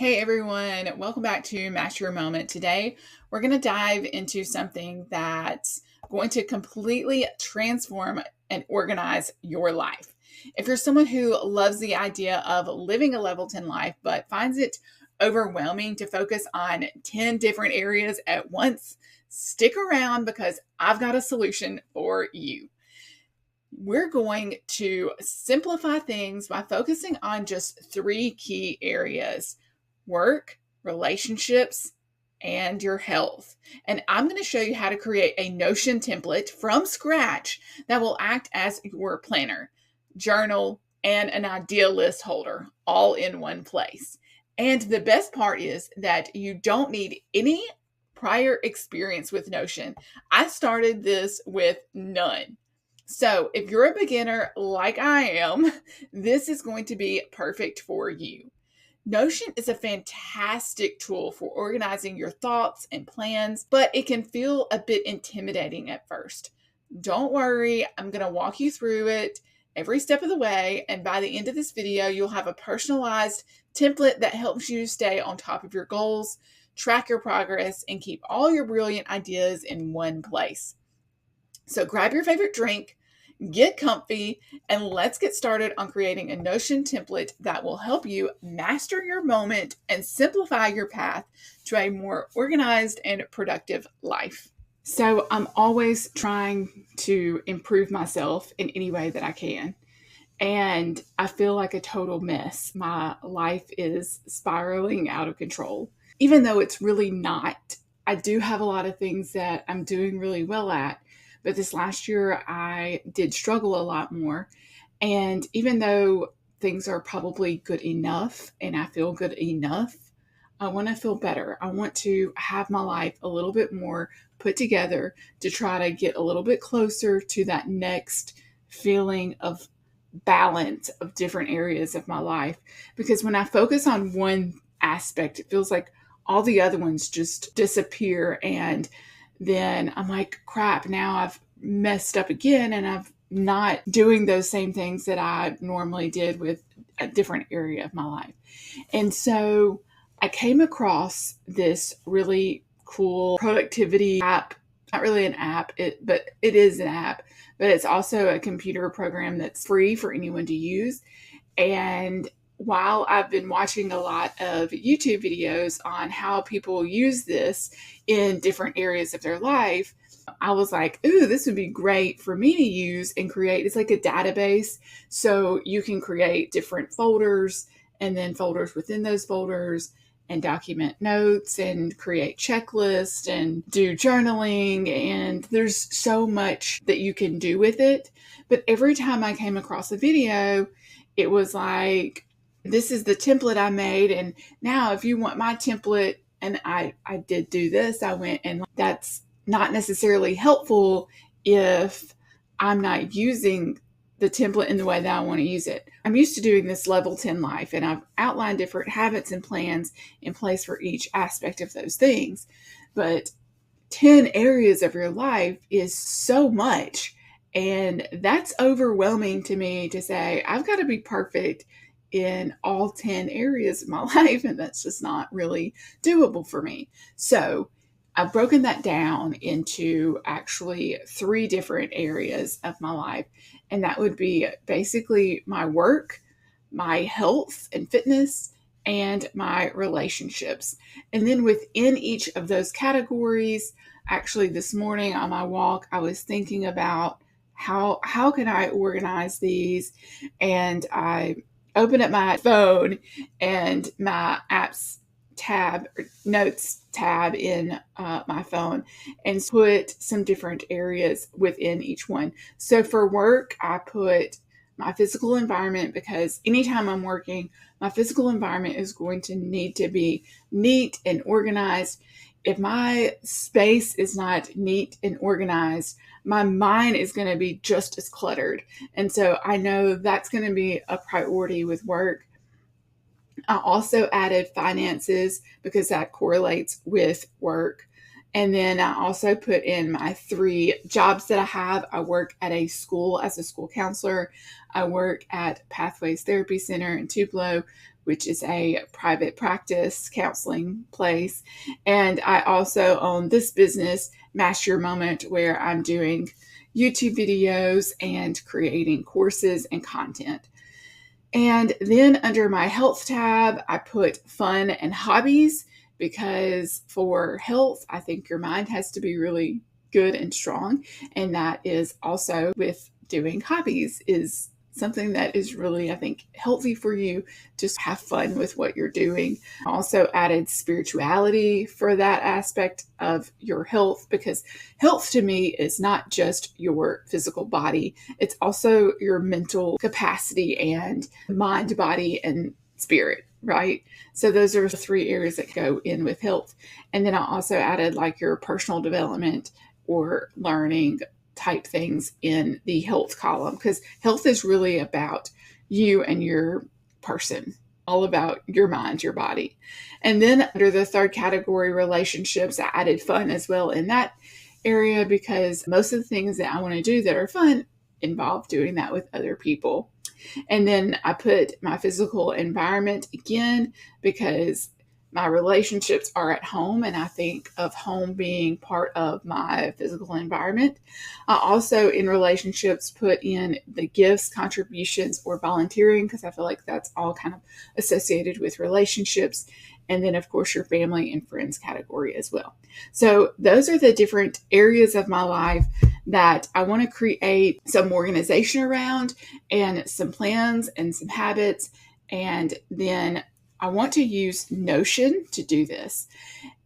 Hey everyone, welcome back to Master Your Moment. Today, we're going to dive into something that's going to completely transform and organize your life. If you're someone who loves the idea of living a level 10 life, but finds it overwhelming to focus on 10 different areas at once, stick around because I've got a solution for you. We're going to simplify things by focusing on just 3 key areas: work, relationships, and your health. And I'm going to show you how to create a Notion template from scratch that will act as your planner, journal, and an idea list holder all in one place. And the best part is that you don't need any prior experience with Notion. I started this with none. So if you're a beginner like I am, this is going to be perfect for you. Notion is a fantastic tool for organizing your thoughts and plans, but it can feel a bit intimidating at first. Don't worry, I'm going to walk you through it every step of the way, and by the end of this video, you'll have a personalized template that helps you stay on top of your goals, track your progress, and keep all your brilliant ideas in one place. So grab your favorite drink, get comfy, and let's get started on creating a Notion template that will help you master your moment and simplify your path to a more organized and productive life. So I'm always trying to improve myself in any way that I can. And I feel like a total mess. My life is spiraling out of control. Even though it's really not, I do have a lot of things that I'm doing really well at. But this last year, I did struggle a lot more. And even though things are probably good enough and I feel good enough, I want to feel better. I want to have my life a little bit more put together to try to get a little bit closer to that next feeling of balance of different areas of my life. Because when I focus on one aspect, it feels like all the other ones just disappear, and then I'm like, crap, now I've messed up again and I'm not doing those same things that I normally did with a different area of my life. And so I came across this really cool productivity app. Not really an app, but it is an app, but it's also a computer program that's free for anyone to use. And while I've been watching a lot of YouTube videos on how people use this in different areas of their life, I was like, ooh, this would be great for me to use and create. It's like a database. So you can create different folders and then folders within those folders and document notes and create checklists and do journaling. And there's so much that you can do with it. But every time I came across a video, it was like, this is the template I made. And now if you want my template, and I did do this, I went, and that's not necessarily helpful if I'm not using the template in the way that I want to use it. I'm used to doing this level 10 life, and I've outlined different habits and plans in place for each aspect of those things. But 10 areas of your life is so much. And that's overwhelming to me to say, I've got to be perfect in all 10 areas of my life. And that's just not really doable for me. So I've broken that down into actually 3 different areas of my life. And that would be basically my work, my health and fitness, and my relationships. And then within each of those categories, actually this morning on my walk, I was thinking about how can I organize these? And I opened up my phone and my apps tab, or notes tab in my phone, and put some different areas within each one. So for work, I put my physical environment, because anytime I'm working, my physical environment is going to need to be neat and organized. If my space is not neat and organized, my mind is going to be just as cluttered. And so I know that's going to be a priority with work. I also added finances because that correlates with work. And then I also put in my 3 jobs that I have. I work at a school as a school counselor. I work at Pathways Therapy Center in Tupelo, which is a private practice counseling place. And I also own this business, Master Your Moment, where I'm doing YouTube videos and creating courses and content. And then under my health tab, I put fun and hobbies, because for health, I think your mind has to be really good and strong. And that is also with doing hobbies, is something that is really, I think, healthy for you. Just have fun with what you're doing. I also added spirituality for that aspect of your health, because health to me is not just your physical body. It's also your mental capacity and mind, body, and spirit, right? So those are the three areas that go in with health. And then I also added like your personal development or learning type things in the health column, because health is really about you and your person, all about your mind, your body. And then under the third category, relationships, I added fun as well in that area, because most of the things that I want to do that are fun involve doing that with other people. And then I put my physical environment again, because my relationships are at home, and I think of home being part of my physical environment. I also, in relationships, put in the gifts, contributions, or volunteering, because I feel like that's all kind of associated with relationships. And then, of course, your family and friends category as well. So those are the different areas of my life that I want to create some organization around, and some plans and some habits. And then I want to use Notion to do this.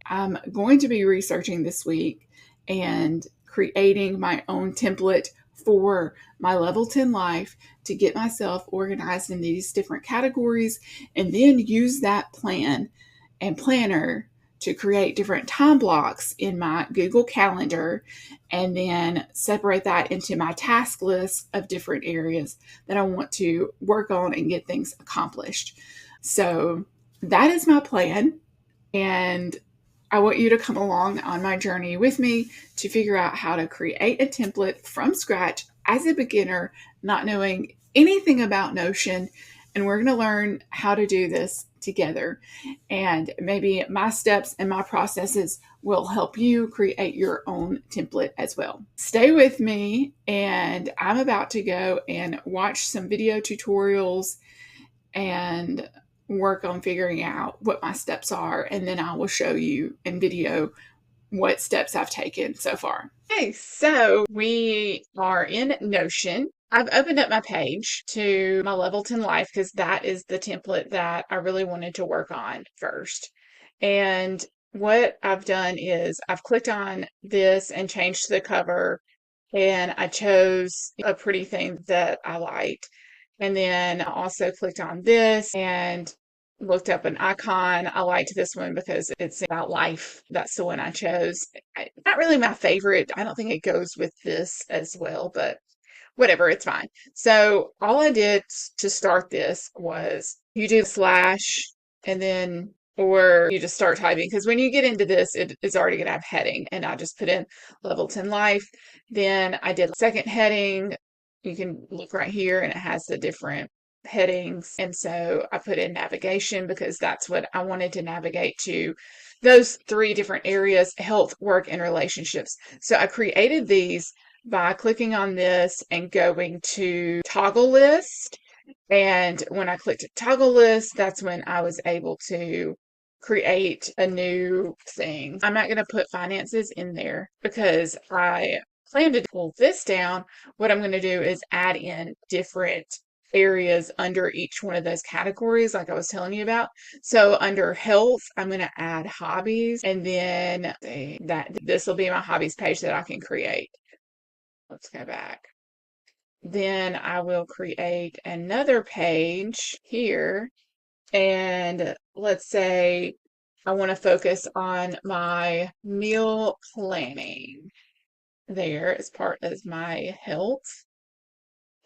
I'm going to be researching this week and creating my own template for my level 10 life to get myself organized in these different categories, and then use that plan and planner to create different time blocks in my Google Calendar, and then separate that into my task list of different areas that I want to work on and get things accomplished. So that is my plan, and I want you to come along on my journey with me to figure out how to create a template from scratch as a beginner, not knowing anything about Notion. And we're going to learn how to do this together. And maybe my steps and my processes will help you create your own template as well. Stay with me, and I'm about to go and watch some video tutorials and work on figuring out what my steps are, and then I will show you in video what steps I've taken so far. Okay, so we are in Notion. I've opened up my page to my level 10 life, because that is the template that I really wanted to work on first. And what I've done is I've clicked on this and changed the cover, and I chose a pretty thing that I liked. And then I also clicked on this and looked up an icon. I liked this one because it's about life. That's the one I chose. Not really my favorite. I don't think it goes with this as well, but whatever, it's fine. So all I did to start this was you do slash, and then, or you just start typing, because when you get into this, it's already going to have heading, and I just put in level 10 life. Then I did second heading. You can look right here, and it has the different headings. And so I put in navigation, because that's what I wanted to navigate to, those three different areas: health, work, and relationships. So I created these by clicking on this and going to toggle list. And when I clicked toggle list, that's when I was able to create a new thing. I'm not going to put finances in there, because I plan to pull this down. What I'm going to do is add in different areas under each one of those categories, like I was telling you about. So under health, I'm going to add hobbies, and then this will be my hobbies page that I can create. Let's go back. Then I will create another page here, and let's say I want to focus on my meal planning there as part of my health.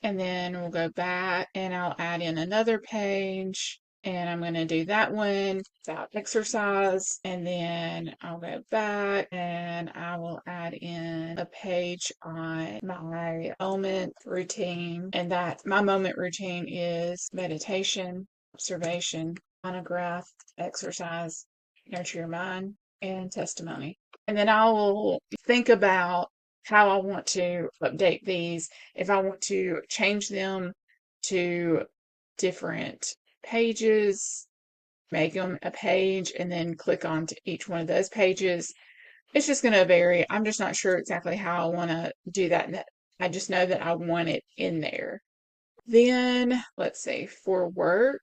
And then we'll go back, and I'll add in another page, and I'm going to do that one about exercise. And then I'll go back, and I will add in a page on my moment routine. And that my moment routine is meditation. observation, monograph, exercise, nurture your mind, and testimony. And then I will think about how I want to update these, if I want to change them to different pages, make them a page, and then click on to each one of those pages. It's just going to vary. I'm just not sure exactly how I want to do that. I just know that I want it in there. Then, let's see, for work,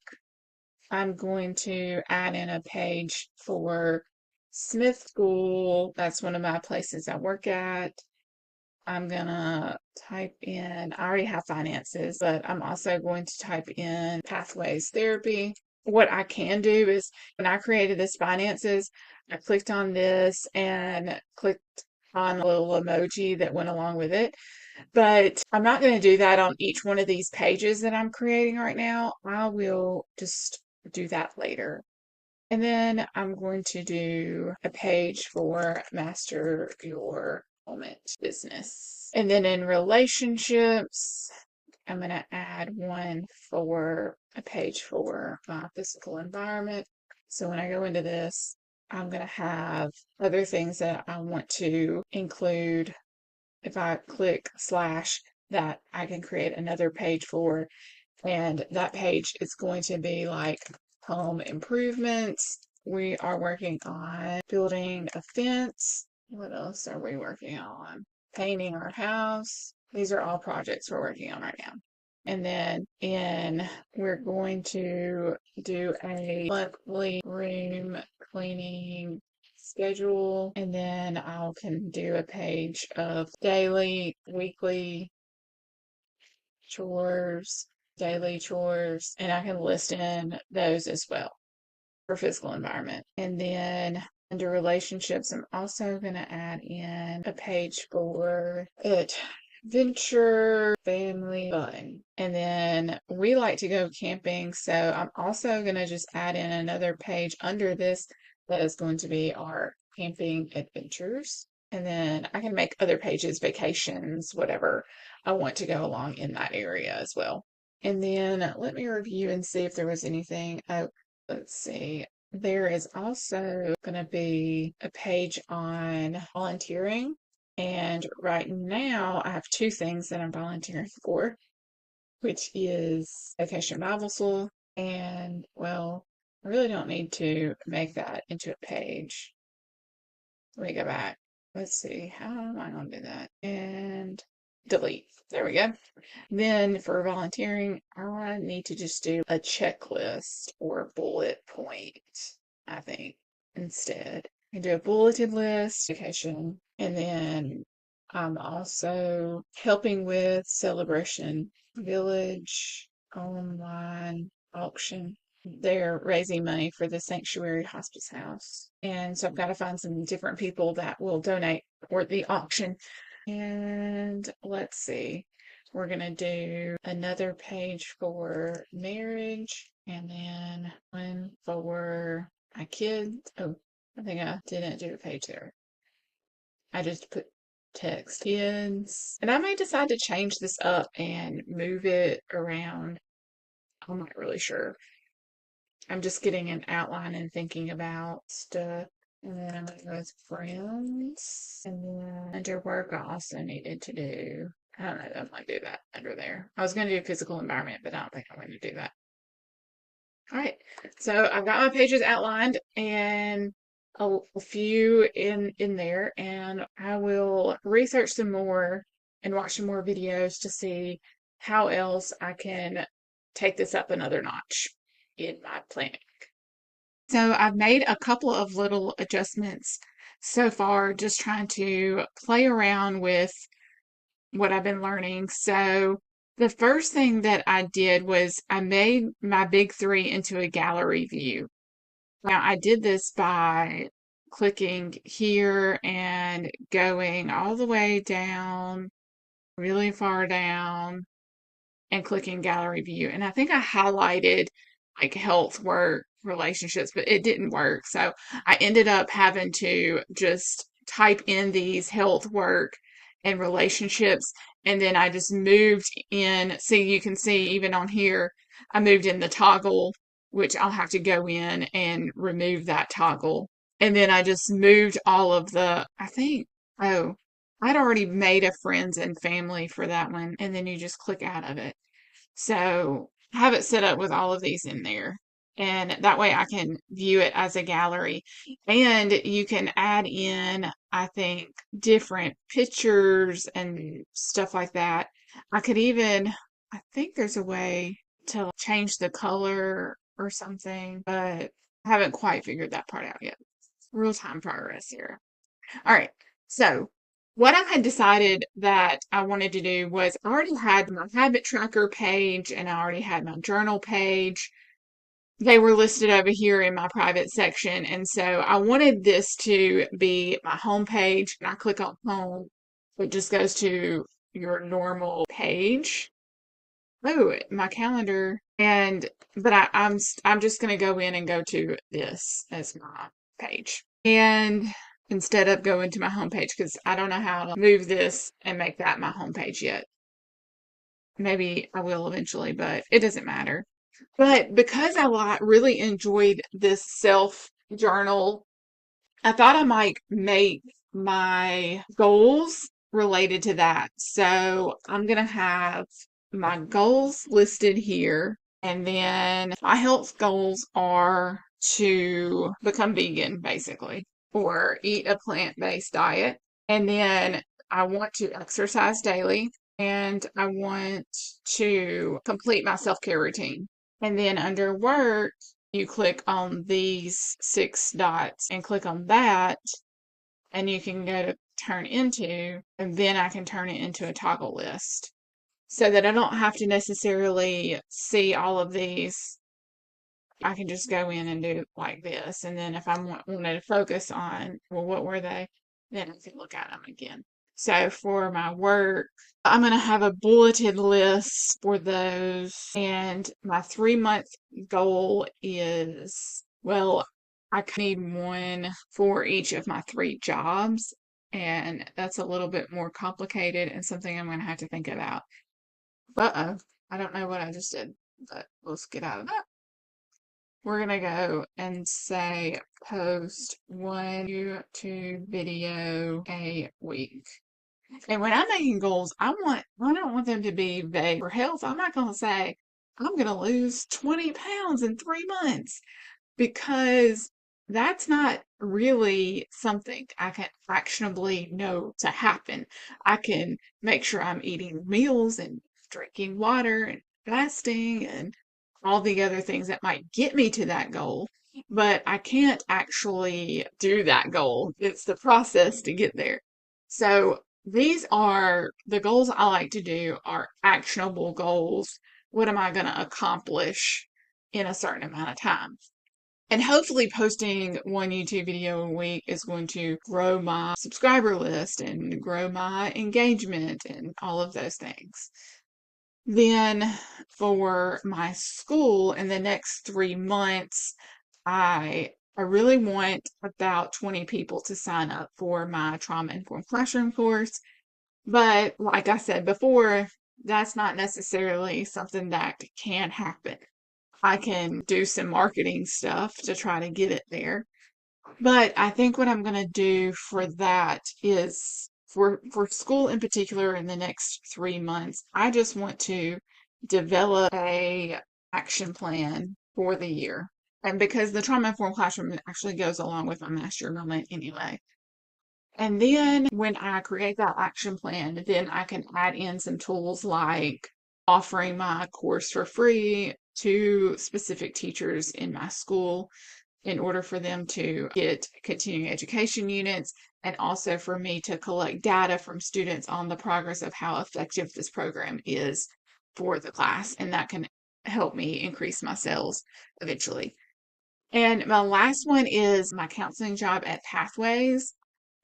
I'm going to add in a page for Smith School. That's one of my places I work at. I'm going to type in, I already have finances, but I'm also going to type in pathways therapy. What I can do is when I created this finances, I clicked on this and clicked on a little emoji that went along with it. But I'm not going to do that on each one of these pages that I'm creating right now. I will just do that later. And then I'm going to do a page for Master Your Moment Business. And then in relationships, I'm going to add one for a page for my physical environment. So when I go into this, I'm going to have other things that I want to include. If I click slash, that I can create another page for, and that page is going to be like home improvements. We are working on building a fence. What else are we working on? Painting our house. These are all projects we're working on right now. And then we're going to do a monthly room cleaning schedule, and then I can do a page of daily, weekly chores, daily chores, and I can list in those as well for physical environment. And then under relationships, I'm also going to add in a page for adventure, family, fun. And then we like to go camping, so I'm also going to just add in another page under this that is going to be our camping adventures. And then I can make other pages, vacations, whatever I want to go along in that area as well. And then let me review and see if there was anything. Oh, let's see. There is also going to be a page on volunteering. And right now I have two things that I'm volunteering for, which is Vacation Bible School. And well, I really don't need to make that into a page. Let me go back. Let's see. How am I going to do that? And delete. There we go. Then for volunteering, I need to just do a checklist or a bullet point, I think, instead. I can do a bulleted list, education, and then I'm also helping with Celebration Village online auction. They're raising money for the Sanctuary Hospice House. And so I've got to find some different people that will donate for the auction. And let's see, we're going to do another page for marriage, and then one for my kids. Oh, I think I didn't do a page there. I just put text kids. And I may decide to change this up and move it around. I'm not really sure. I'm just getting an outline and thinking about stuff. And then I'm going to go with friends. And then under work, I also needed to do, I don't know, I'm going to do that under there. I was going to do physical environment, but I don't think I'm going to do that. All right. So I've got my pages outlined and a few in there, and I will research some more and watch some more videos to see how else I can take this up another notch in my planning. So I've made a couple of little adjustments so far, just trying to play around with what I've been learning. So the first thing that I did was I made my big three into a gallery view. Now I did this by clicking here and going all the way down, really far down, and clicking gallery view. And I think I highlighted like health, work, relationships, but it didn't work. So I ended up having to just type in these health, work, and relationships. And then I just moved in. See, you can see even on here, I moved in the toggle which I'll have to go in and remove that toggle. And then I just moved all of I think, oh, I'd already made a friends and family for that one. And then you just click out of it. So I have it set up with all of these in there. And that way I can view it as a gallery. And you can add in, I think, different pictures and stuff like that. I could even, I think there's a way to change the color or something, but I haven't quite figured that part out yet. Real time progress here. All right. So what I had decided that I wanted to do was I already had my habit tracker page and I already had my journal page. They were listed over here in my private section. And so I wanted this to be my home page. And I click on home. It just goes to your normal page. Oh, my calendar. But I'm just going to go in and go to this as my page. And instead of going to my homepage, because I don't know how to move this and make that my homepage yet. Maybe I will eventually, but it doesn't matter. But because I really enjoyed this self journal, I thought I might make my goals related to that. So I'm going to have my goals listed here. And then my health goals are to become vegan, basically, or eat a plant-based diet. And then I want to exercise daily and I want to complete my self-care routine. And then under work, you click on these 6 dots and click on that, and you can go to turn into, and then I can turn it into a toggle list so that I don't have to necessarily see all of these. I can just go in and do like this. And then if I wanted to focus on, well, what were they? Then I can look at them again. So for my work, I'm going to have a bulleted list for those. And my 3-month goal is, well, I need one for each of my 3 jobs. And that's a little bit more complicated and something I'm going to have to think about. Uh-oh, I don't know what I just did, but let's get out of that. We're going to go and say post 1 YouTube video a week. And when I'm making goals, I don't want them to be vague for health. I'm not going to say, I'm going to lose 20 pounds in 3 months, because that's not really something I can actionably know to happen. I can make sure I'm eating meals and drinking water and fasting and all the other things that might get me to that goal, but I can't actually do that goal. It's the process to get there. So these are the goals I like to do are actionable goals. What am I going to accomplish in a certain amount of time? And hopefully posting 1 YouTube video a week is going to grow my subscriber list and grow my engagement and all of those things. Then for my school in the next 3 months, I really want about 20 people to sign up for my trauma-informed classroom course. But like I said before, that's not necessarily something that can happen. I can do some marketing stuff to try to get it there. But I think what I'm going to do for that is for school in particular in the next 3 months, I just want to develop a action plan for the year. And because the trauma-informed classroom actually goes along with my master moment anyway. And then when I create that action plan, then I can add in some tools like offering my course for free to specific teachers in my school in order for them to get continuing education units, and also for me to collect data from students on the progress of how effective this program is for the class. And that can help me increase my sales eventually. And my last one is my counseling job at Pathways.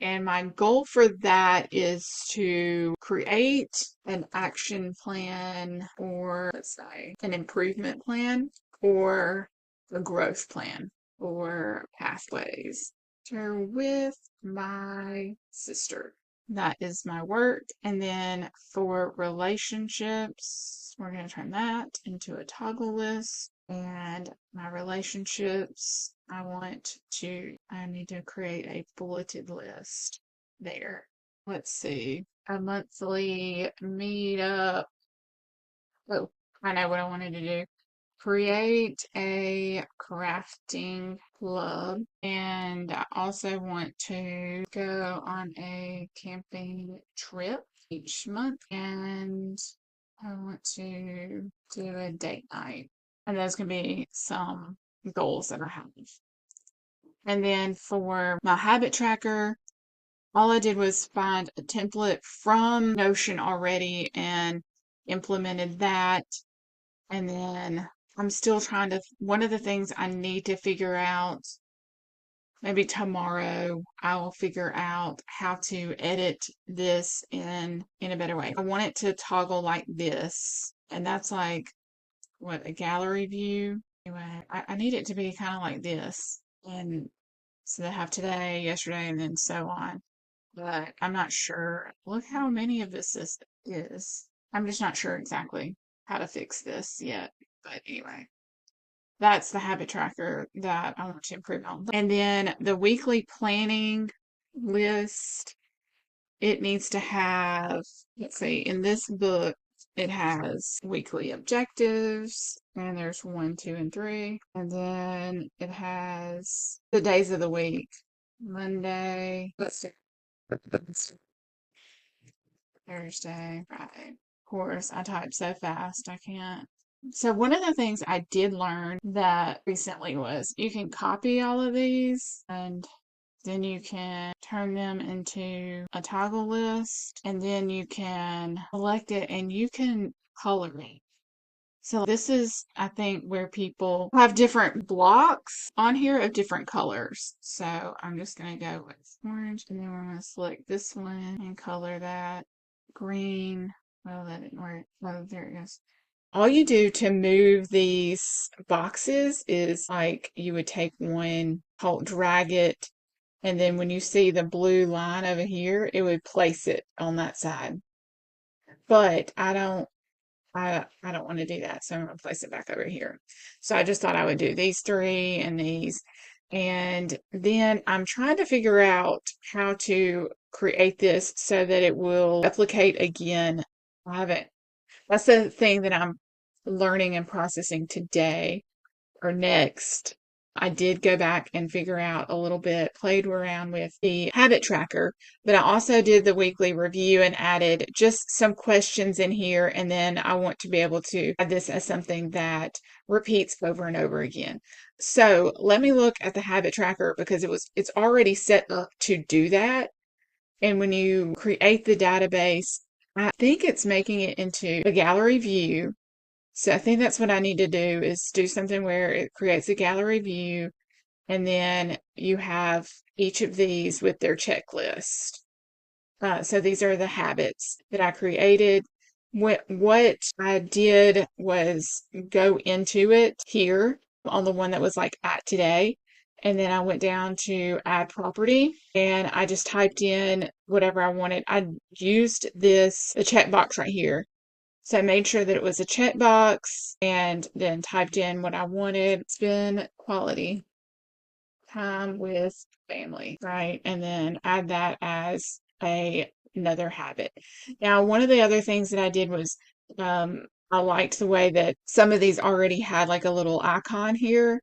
And my goal for that is to create an action plan, or let's say an improvement plan, or a growth plan for Pathways. Share with my sister. That is my work. And then for relationships, we're going to turn that into a toggle list. And my relationships, I need to create a bulleted list there. Let's see. A monthly meetup. Oh, I know what I wanted to do. Create a crafting club. And I also want to go on a camping trip each month. And I want to do a date night. And those can be some goals that I have. And then for my habit tracker, all I did was find a template from Notion already and implemented that. And then I'm still trying to, one of the things I need to figure out, maybe tomorrow, I will figure out how to edit this in a better way. I want it to toggle like this. And that's like, what, a gallery view? Anyway, I need it to be kind of like this. And so they have today, yesterday, and then so on. But I'm not sure. Look how many of this is. I'm just not sure exactly how to fix this yet. But anyway, that's the habit tracker that I want to improve on. And then the weekly planning list, it needs to have, let's see, in this book, it has weekly objectives, and there's 1, 2, and 3. And then it has the days of the week. Monday, let's see, Thursday, Friday. Of course, I type so fast, I can't. So one of the things I did learn that recently was you can copy all of these and then you can turn them into a toggle list, and then you can select it and you can color it. So this is, I think, where people have different blocks on here of different colors. So I'm just going to go with orange, and then we're going to select this one and color that green. Well, that didn't work. Oh, there it goes. All you do to move these boxes is like you would take one, drag it, and then when you see the blue line over here, it would place it on that side. But I don't want to do that, so I'm going to place it back over here. So I just thought I would do these 3 and these. And then I'm trying to figure out how to create this so that it will replicate again. That's the thing that I'm learning and processing today or next. I did go back and figure out a little bit, played around with the habit tracker, but I also did the weekly review and added just some questions in here. And then I want to be able to add this as something that repeats over and over again. So let me look at the habit tracker because it's already set up to do that. And when you create the database, I think it's making it into a gallery view. So I think that's what I need to do is do something where it creates a gallery view, and then you have each of these with their checklist. So these are the habits that I created. What I did was go into it here on the one that was like at today. And then I went down to add property and I just typed in whatever I wanted. I used the checkbox right here. So I made sure that it was a checkbox and then typed in what I wanted. Spend quality time with family, right? And then add that as another habit. Now, one of the other things that I did was I liked the way that some of these already had like a little icon here.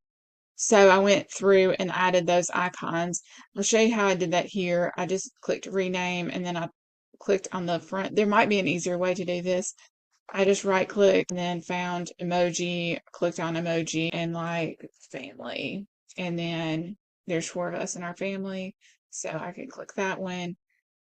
So I went through and added those icons. I'll show you how I did that here. I just clicked rename and then I clicked on the front. There might be an easier way to do this. I just right clicked and then found emoji, clicked on emoji and like family. And then there's 4 of us in our family. So I could click that one.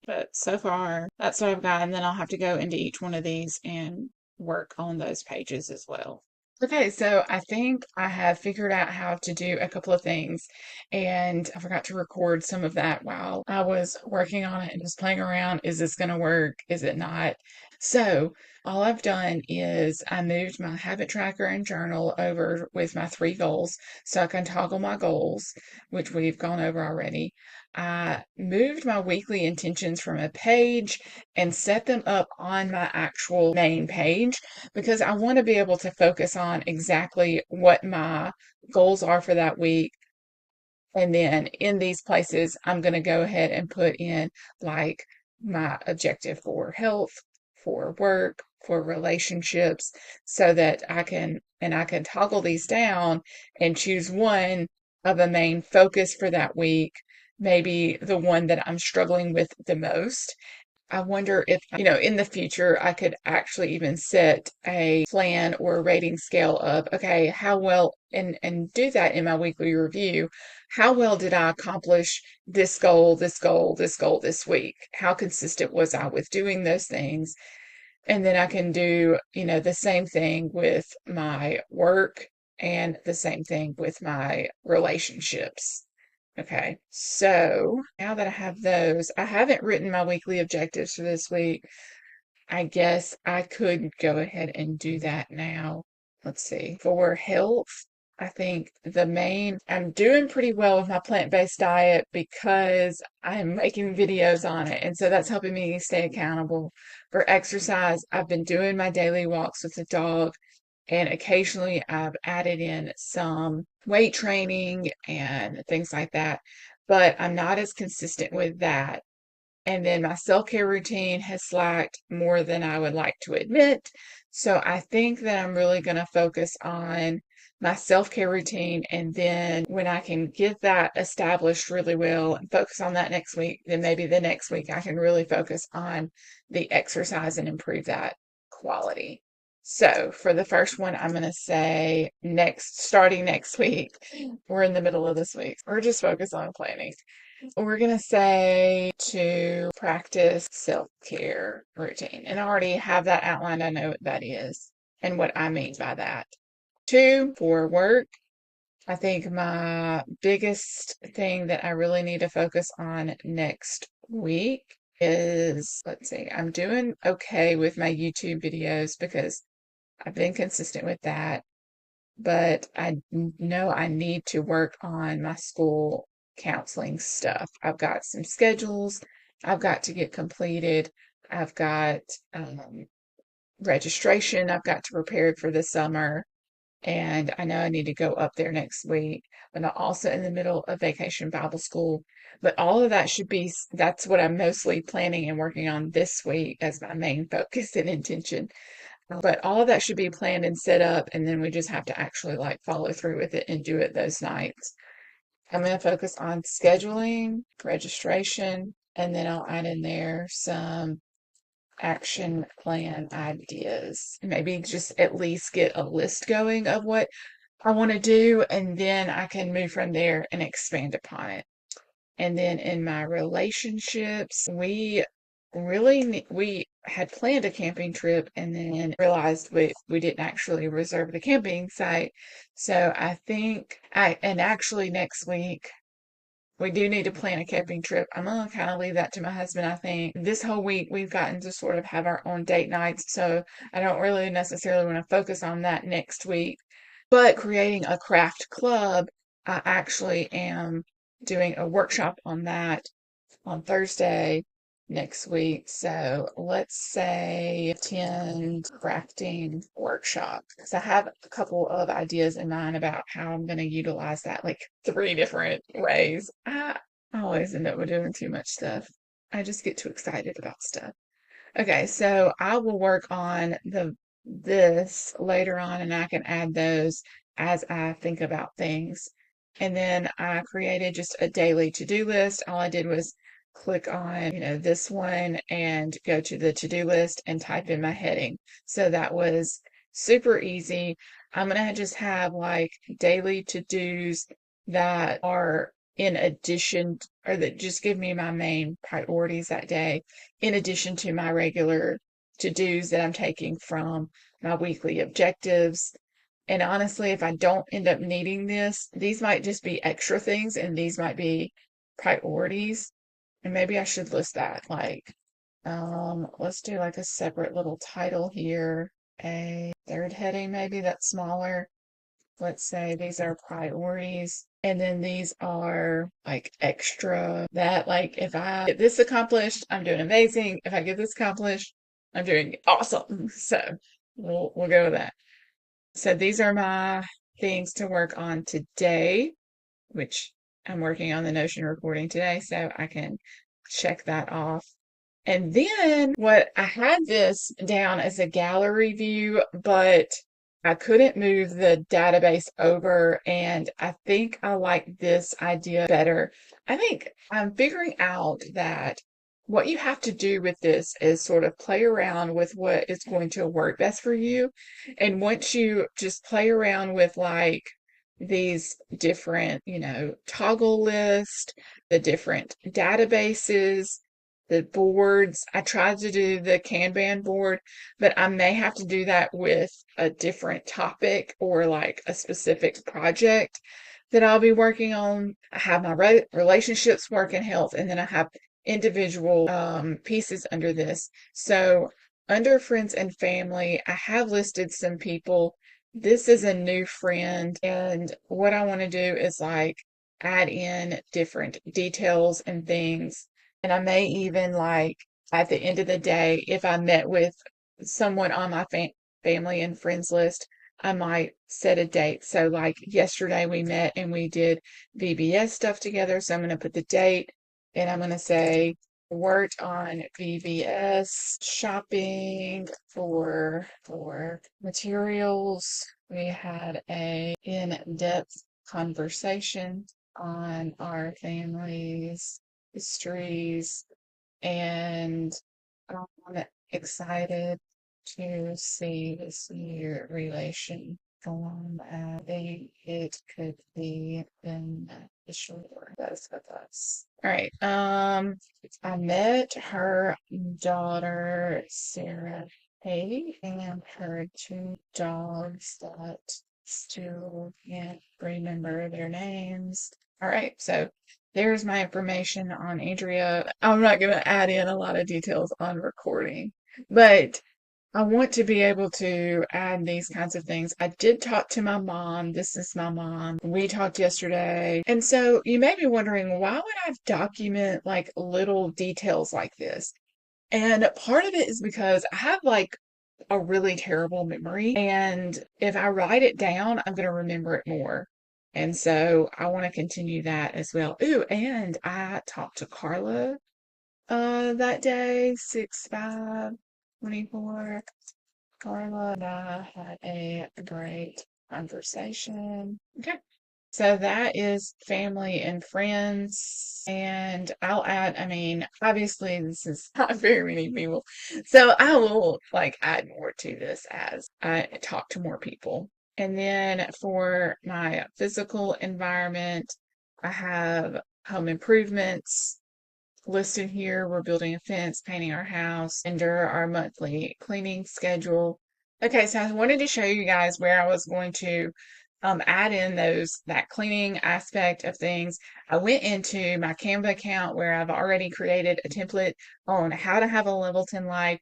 But so far, that's what I've got. And then I'll have to go into each one of these and work on those pages as well. Okay, so I think I have figured out how to do a couple of things, and I forgot to record some of that while I was working on it and just playing around. Is this going to work? Is it not? So all I've done is I moved my habit tracker and journal over with my 3 goals so I can toggle my goals, which we've gone over already. I moved my weekly intentions from a page and set them up on my actual main page because I want to be able to focus on exactly what my goals are for that week. And then in these places, I'm going to go ahead and put in like my objective for health, for work, for relationships, so that I can toggle these down and choose one of a main focus for that week, maybe the one that I'm struggling with the most. I wonder if, in the future, I could actually even set a plan or a rating scale of, okay, how well, and do that in my weekly review. How well did I accomplish this goal, this goal, this goal this week? How consistent was I with doing those things? And then I can do, the same thing with my work and the same thing with my relationships. Okay, so now that I have those, I haven't written my weekly objectives for this week. I guess I could go ahead and do that now. Let's see. For health, I think I'm doing pretty well with my plant-based diet because I'm making videos on it. And so that's helping me stay accountable. For exercise, I've been doing my daily walks with the dog. And occasionally I've added in some weight training and things like that, but I'm not as consistent with that. And then my self-care routine has slacked more than I would like to admit. So I think that I'm really going to focus on my self-care routine. And then when I can get that established really well and focus on that next week, then maybe the next week I can really focus on the exercise and improve that quality. So for the first one, I'm going to say starting next week. We're in the middle of this week. We're just focused on planning. We're going to say to practice self-care routine. And I already have that outlined. I know what that is and what I mean by that. 2, for work. I think my biggest thing that I really need to focus on next week is, let's see, I'm doing okay with my YouTube videos because I've been consistent with that, but I know I need to work on my school counseling stuff. I've got some schedules I've got to get completed. I've got registration I've got to prepare for the summer. And I know I need to go up there next week, but I'm also in the middle of vacation Bible school. But all of that that's what I'm mostly planning and working on this week as my main focus and intention. But all of that should be planned and set up, and then we just have to actually like follow through with it and do it those nights. I'm going to focus on scheduling, registration, and then I'll add in there some action plan ideas. Maybe just at least get a list going of what I want to do, and then I can move from there and expand upon it. And then in my relationships, we had planned a camping trip and then realized we didn't actually reserve the camping site. So I think and actually next week we do need to plan a camping trip. I'm gonna kind of leave that to my husband. I think this whole week we've gotten to sort of have our own date nights, so I don't really necessarily want to focus on that next week. But creating a craft club, I actually am doing a workshop on that on Thursday next week. So let's say attend crafting workshop because I have a couple of ideas in mind about how I'm going to utilize that, like 3 different ways. I always end up doing too much stuff. I just get too excited about stuff. Okay, so I will work on this later on and I can add those as I think about things. And then I created just a daily to-do list. All I did was click on, this one and go to the to-do list and type in my heading. So that was super easy. I'm gonna just have like daily to-dos that are in addition or that just give me my main priorities that day, in addition to my regular to-dos that I'm taking from my weekly objectives. And honestly, if I don't end up needing these might just be extra things and these might be priorities. And maybe I should list that like Let's do like a separate little title here. A third heading, maybe that's smaller. Let's say these are priorities. And then these are like extra that like if I get this accomplished, I'm doing amazing. If I get this accomplished, I'm doing awesome. So we'll go with that. So these are my things to work on today, which I'm working on the Notion recording today, so I can check that off. And then what I had this down as a gallery view, but I couldn't move the database over, and I think I like this idea better. I think I'm figuring out that what you have to do with this is sort of play around with what is going to work best for you. And once you just play around with like these different, toggle list, the different databases, the boards. I tried to do the Kanban board, but I may have to do that with a different topic or like a specific project that I'll be working on. I have my relationships, work, and health, and then I have individual pieces under this. So under friends and family, I have listed some people. This is a new friend, and what I want to do is like add in different details and things. And I may even like at the end of the day, if I met with someone on my family and friends list, I might set a date. So like yesterday we met and we did VBS stuff together. So I'm going to put the date and I'm going to say worked on VBS shopping for materials. We had a in-depth conversation on our families histories, and I'm excited to see this new relation form. I think it could be beneficial for both of us. All right. I met her daughter, Sarah Hay, and her two dogs that still can't remember their names. All right, so there's my information on Andrea. I'm not going to add in a lot of details on recording, but I want to be able to add these kinds of things. I did talk to my mom. This is my mom. We talked yesterday. And so you may be wondering, why would I document like little details like this? And part of it is because I have like a really terrible memory. And if I write it down, I'm going to remember it more. And so I want to continue that as well. Ooh, and I talked to Carla that day, 6/5/24. Carla and I had a great conversation. Okay. So that is family and friends. And I'll add, I mean, obviously this is not very many people. So I will like add more to this as I talk to more people. And then for my physical environment, I have home improvements listed here. We're building a fence, painting our house, under our monthly cleaning schedule. Okay, so I wanted to show you guys where I was going to add in that cleaning aspect of things. I went into my Canva account where I've already created a template on how to have a level 10 life.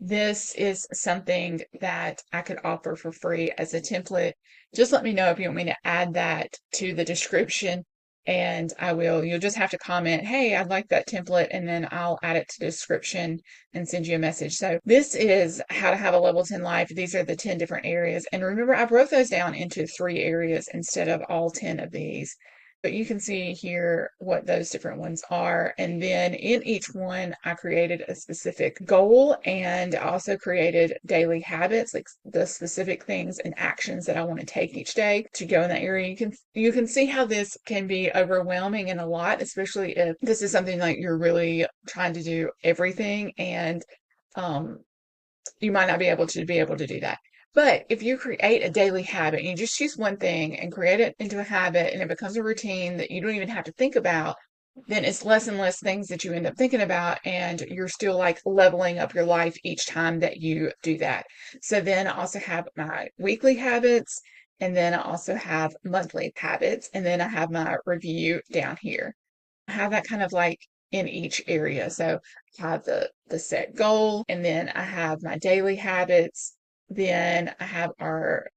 This is something that I could offer for free as a template. Just let me know if you want me to add that to the description and I will. You'll just have to comment, hey, I'd like that template, and then I'll add it to the description and send you a message. So this is how to have a level 10 life. These are the 10 different areas. And remember, I broke those down into 3 areas instead of all 10 of these. But you can see here what those different ones are. And then in each one, I created a specific goal and also created daily habits, like the specific things and actions that I want to take each day to go in that area. You can see how this can be overwhelming and a lot, especially if this is something like you're really trying to do everything and you might not be able to do that. But if you create a daily habit and you just choose one thing and create it into a habit and it becomes a routine that you don't even have to think about, then it's less and less things that you end up thinking about and you're still like leveling up your life each time that you do that. So then I also have my weekly habits and then I also have monthly habits and then I have my review down here. I have that kind of like in each area. So I have the set goal, and then I have my daily habits. Then I have our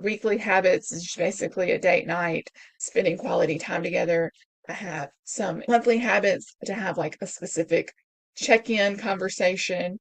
weekly habits, is basically a date night, spending quality time together. I have some monthly habits to have like a specific check-in conversation.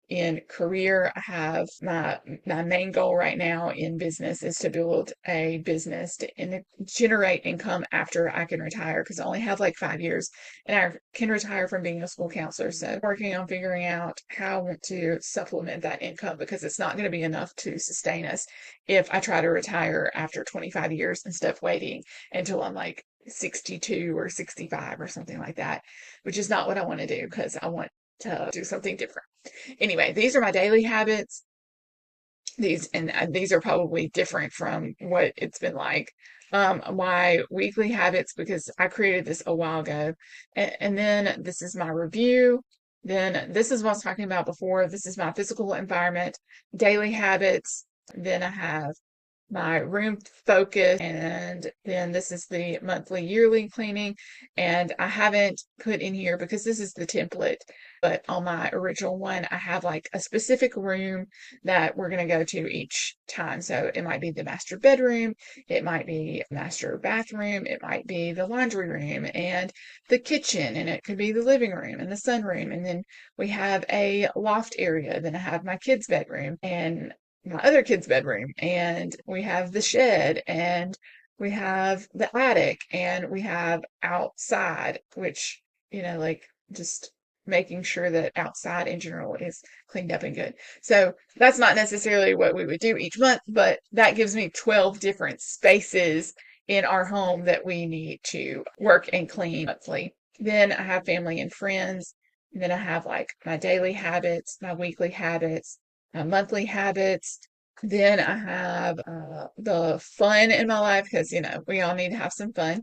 In career, I have my main goal right now in business is to build a business to generate income after I can retire, because I only have like 5 years and I can retire from being a school counselor. So working on figuring out how I want to supplement that income, because it's not going to be enough to sustain us if I try to retire after 25 years instead of waiting until I'm like 62 or 65 or something like that, which is not what I want to do, because I want to do something different. Anyway, these are my daily habits. These are probably different from what it's been like. My weekly habits, because I created this a while ago, and then this is my review. Then this is what I was talking about before. This is my physical environment, daily habits. Then I have my room focus, and then this is the monthly yearly cleaning. And I haven't put in here because this is the template, but on my original one I have like a specific room that we're going to go to each time. So it might be the master bedroom, it might be master bathroom, it might be the laundry room and the kitchen, and it could be the living room and the sunroom. And then we have a loft area, then I have my kids bedroom and my other kid's bedroom, and we have the shed, and we have the attic, and we have outside, which, like just making sure that outside in general is cleaned up and good. So that's not necessarily what we would do each month, but that gives me 12 different spaces in our home that we need to work and clean monthly. Then I have family and friends. And then I have like my daily habits, my weekly habits, monthly habits. Then I have the fun in my life, because, we all need to have some fun.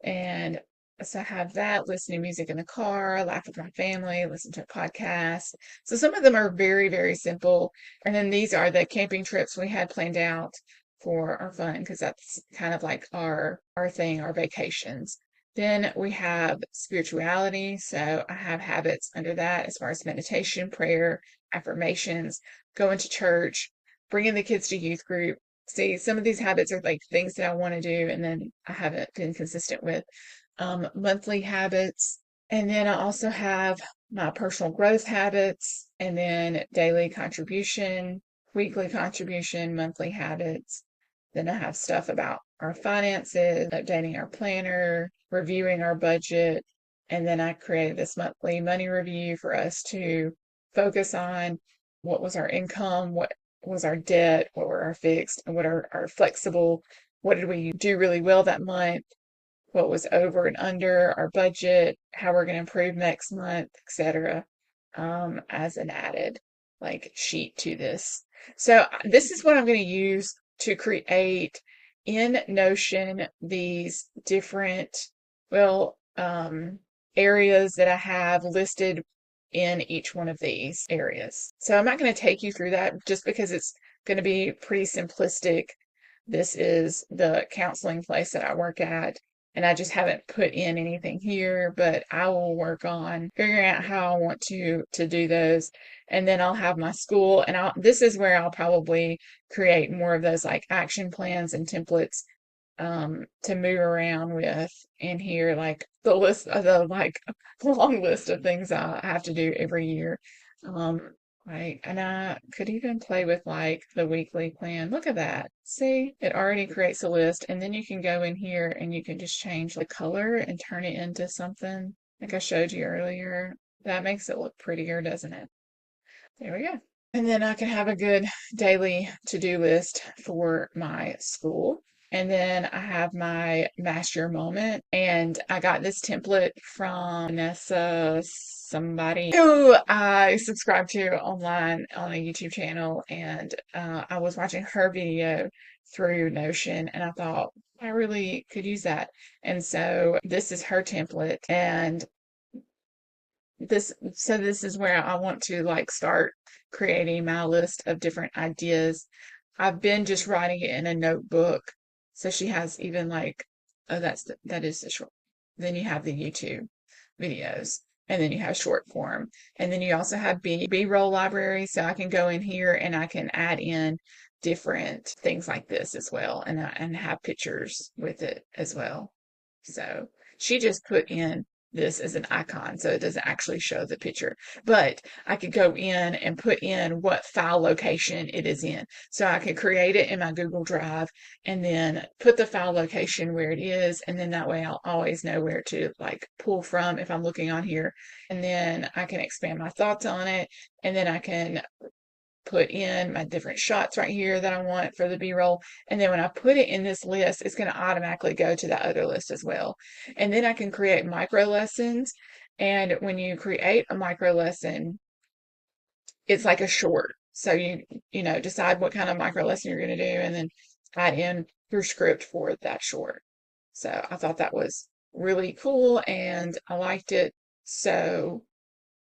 And so I have that, listening to music in the car, laugh with my family, listen to a podcast. So some of them are very, very simple. And then these are the camping trips we had planned out for our fun, because that's kind of like our thing, our vacations. Then we have spirituality. So I have habits under that as far as meditation, prayer, affirmations, going to church, bringing the kids to youth group. See, some of these habits are like things that I want to do, and then I haven't been consistent with. Monthly habits. And then I also have my personal growth habits, and then daily contribution, weekly contribution, monthly habits. Then I have stuff about our finances, updating our planner, reviewing our budget. And then I created this monthly money review for us to focus on what was our income, what was our debt, what were our fixed, and what are our flexible, what did we do really well that month, what was over and under our budget, how we're going to improve next month, etc. As an added like sheet to this. So this is what I'm going to use to create in Notion these different, areas that I have listed in each one of these areas. So I'm not going to take you through that just because it's going to be pretty simplistic. This is the counseling place that I work at, and I just haven't put in anything here, but I will work on figuring out how I want to do those. And then I'll have my school, and this is where I'll probably create more of those like action plans and templates to move around with in here, like the list of the like long list of things I have to do every year. Right, and I could even play with like the weekly plan. Look at that. See, it already creates a list, and then you can go in here and you can just change the color and turn it into something like I showed you earlier. That makes it look prettier, doesn't it? There we go. And then I can have a good daily to-do list for my school. And then I have my master moment, and I got this template from Vanessa, somebody who I subscribe to online on a YouTube channel, and I was watching her video through Notion, and I thought I really could use that. And so this is her template, and this is where I want to like start creating my list of different ideas. I've been just writing it in a notebook. So she has even like, oh, that is the short. Then you have the YouTube. videos. And then you have short form. And then you also have B-roll library. So I can go in here and I can add in different things like this as well, and have pictures with it as well. So she just put in this as an icon, so it doesn't actually show the picture. But I could go in and put in what file location it is in. So I could create it in my Google Drive and then put the file location where it is, and then that way I'll always know where to like pull from if I'm looking on here. And then I can expand my thoughts on it, and then I can put in my different shots right here that I want for the B-roll. And then when I put it in this list, it's going to automatically go to that other list as well. And then I can create micro lessons. And when you create a micro lesson, it's like a short. So you decide what kind of micro lesson you're going to do and then add in your script for that short. So I thought that was really cool and I liked it. So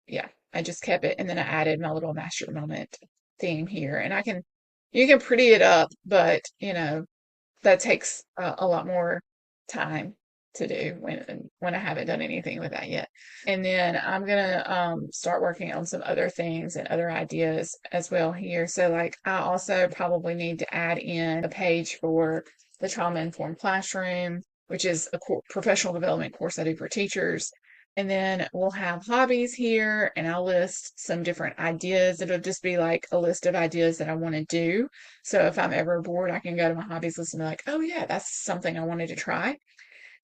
yeah, I just kept it and then I added my little master moment theme here. And you can pretty it up, but that takes a lot more time to do when I haven't done anything with that yet. And then I'm gonna start working on some other things and other ideas as well here. So like I also probably need to add in a page for the trauma informed classroom, which is a professional development course I do for teachers. And then we'll have hobbies here, and I'll list some different ideas. It'll just be like a list of ideas that I want to do. So if I'm ever bored, I can go to my hobbies list and be like, oh yeah, that's something I wanted to try.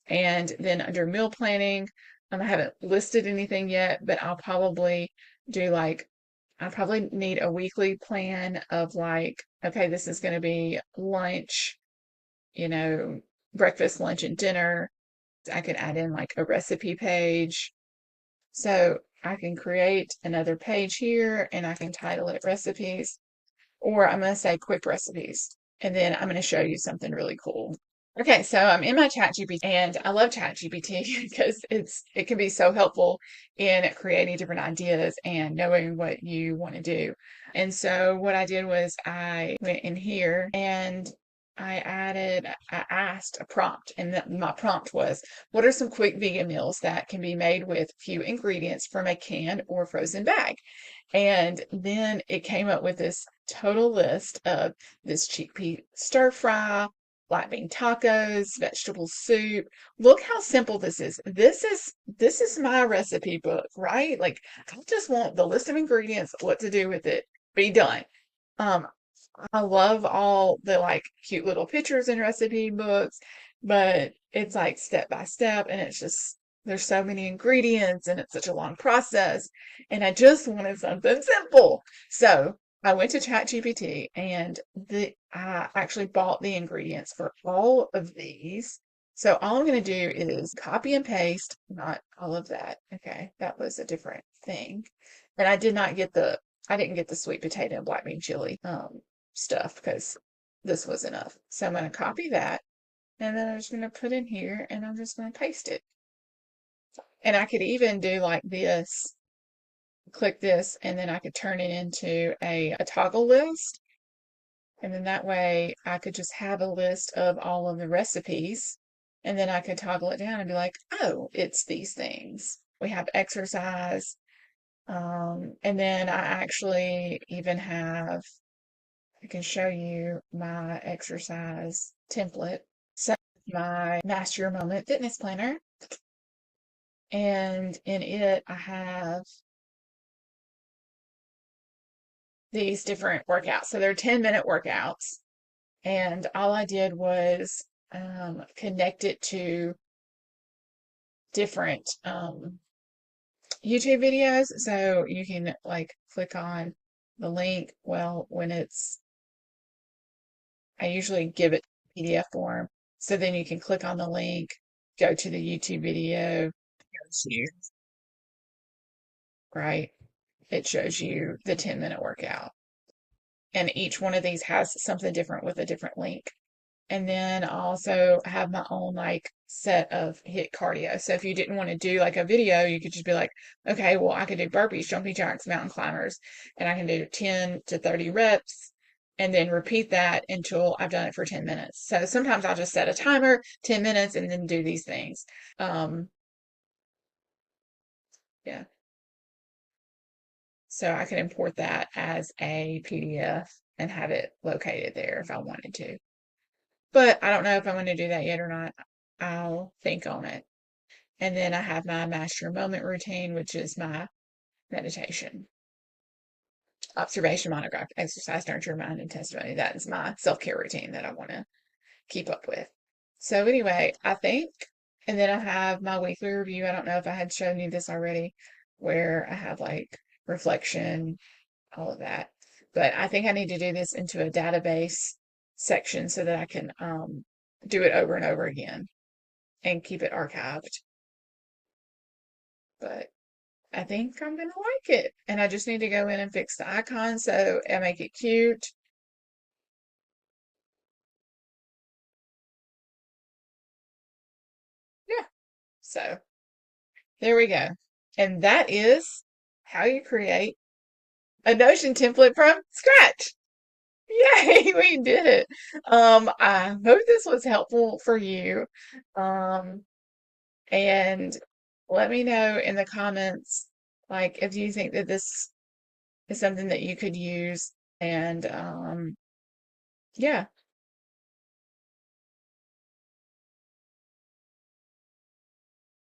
And then under meal planning, I haven't listed anything yet, but I'll probably do like, I probably need a weekly plan of like, okay, this is going to be lunch, breakfast, lunch, and dinner. I could add in like a recipe page. So I can create another page here and I can title it recipes, or I'm going to say quick recipes. And then I'm going to show you something really cool. Okay, so I'm in my ChatGPT and I love ChatGPT because it can be so helpful in creating different ideas and knowing what you want to do. And so what I did was I went in here and I asked a prompt, and my prompt was, what are some quick vegan meals that can be made with few ingredients from a canned or frozen bag? And then it came up with this total list of this chickpea stir fry, black bean tacos, vegetable soup. Look how simple this is. This is my recipe book, right? Like I just want the list of ingredients, what to do with it, be done. Um, I love all the like cute little pictures and recipe books, but it's like step by step and it's just there's so many ingredients and it's such a long process and I just wanted something simple. So I went to ChatGPT and I actually bought the ingredients for all of these. So all I'm going to do is copy and paste, not all of that. Okay, that was a different thing. And I didn't get the sweet potato and black bean chili stuff because this was enough. So I'm going to copy that and then I'm just going to put in here and I'm just going to paste it. And I could even do like this, click this, and then I could turn it into a toggle list. And then that way I could just have a list of all of the recipes. And then I could toggle it down and be like, oh, it's these things. We have exercise. And then I actually even have, I can show you my exercise template. So my Master Your Moment fitness planner. And in it, I have these different workouts. So they're 10-minute workouts. And all I did was connect it to different YouTube videos. So you can like click on the link. Well, I usually give it PDF form. So then you can click on the link, go to the YouTube video, right? It shows you the 10-minute workout. And each one of these has something different with a different link. And then I also have my own like set of HIIT cardio. So if you didn't want to do like a video, you could just be like, okay, well, I could do burpees, jumping jacks, mountain climbers, and I can do 10 to 30 reps and then repeat that until I've done it for 10 minutes. So sometimes I'll just set a timer, 10 minutes, and then do these things. Yeah. So I could import that as a PDF and have it located there if I wanted to. But I don't know if I'm going to do that yet or not. I'll think on it. And then I have my master moment routine, which is my meditation, observation, monograph, exercise, nurture, mind, and testimony. That is my self-care routine that I want to keep up with. So anyway, I think, and then I have my weekly review. I don't know if I had shown you this already, where I have like reflection, all of that. But I think I need to do this into a database section so that I can do it over and over again and keep it archived. But I think I'm going to like it. And I just need to go in and fix the icon so I make it cute. Yeah. So there we go. And that is how you create a Notion template from scratch. Yay, we did it. I hope this was helpful for you. Um, and let me know in the comments, like if you think that this is something that you could use. And yeah.